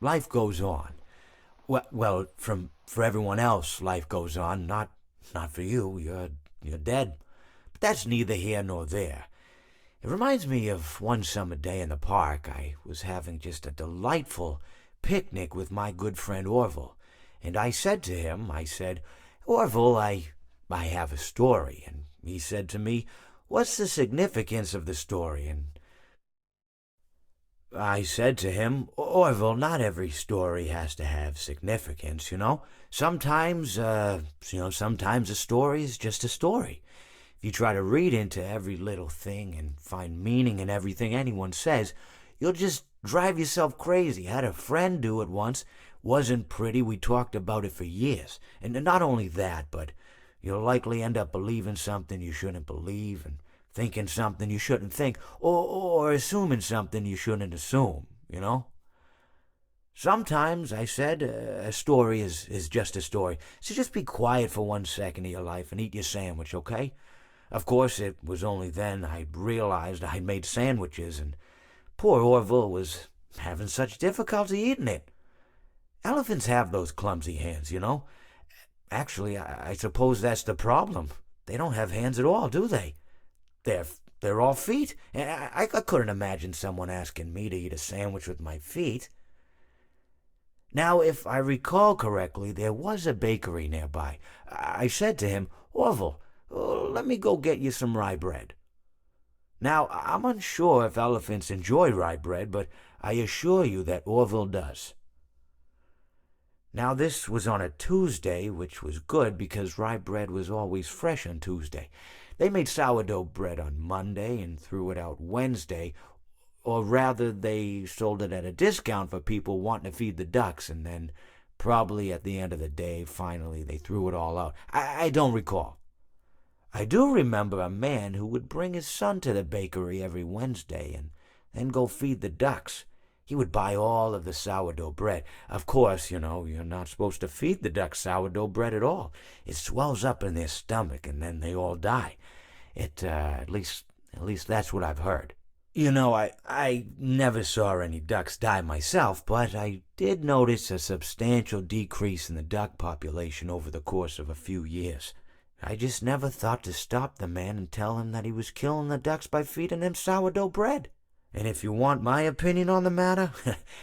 life goes on. Well, for everyone else, life goes on. Not for you. You're dead. But that's neither here nor there. It reminds me of one summer day in the park. I was having just a delightful picnic with my good friend Orville, and I said to him, I said, Orville, I have a story. And he said to me, what's the significance of the story? And I said to him, Orville, not every story has to have significance, you know? Sometimes a story is just a story. If you try to read into every little thing and find meaning in everything anyone says, you'll just drive yourself crazy. I had a friend do it once. Wasn't pretty. We talked about it for years. And not only that, but you'll likely end up believing something you shouldn't believe and thinking something you shouldn't think, or assuming something you shouldn't assume, you know? Sometimes, I said, a story is just a story. So just be quiet for 1 second of your life and eat your sandwich, okay? Of course, it was only then I realized I'd made sandwiches, and poor Orville was having such difficulty eating it. Elephants have those clumsy hands, you know? Actually, I suppose that's the problem. They don't have hands at all, do they? They're they're all feet. And I couldn't imagine someone asking me to eat a sandwich with my feet. Now, if I recall correctly, there was a bakery nearby. I said to him, Orville, let me go get you some rye bread. Now, I'm unsure if elephants enjoy rye bread, but I assure you that Orville does. Now, this was on a Tuesday, which was good because rye bread was always fresh on Tuesday. They made sourdough bread on Monday and threw it out Wednesday, or rather, they sold it at a discount for people wanting to feed the ducks, and then probably at the end of the day, finally, they threw it all out. I don't recall. I do remember a man who would bring his son to the bakery every Wednesday and then go feed the ducks. He would buy all of the sourdough bread. Of course, you're not supposed to feed the ducks sourdough bread at all. It swells up in their stomach and then they all die. At least that's what I've heard. I never saw any ducks die myself, but I did notice a substantial decrease in the duck population over the course of a few years. I just never thought to stop the man and tell him that he was killing the ducks by feeding them sourdough bread. And if you want my opinion on the matter,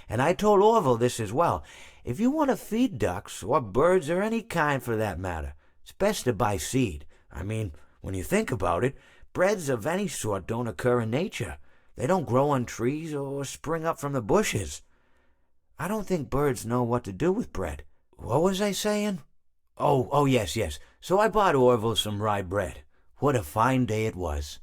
and I told Orville this as well, if you want to feed ducks, or birds, or any kind for that matter, it's best to buy seed. I mean, when you think about it, breads of any sort don't occur in nature. They don't grow on trees or spring up from the bushes. I don't think birds know what to do with bread. What was I saying? Oh, yes. So I bought Orville some rye bread. What a fine day it was.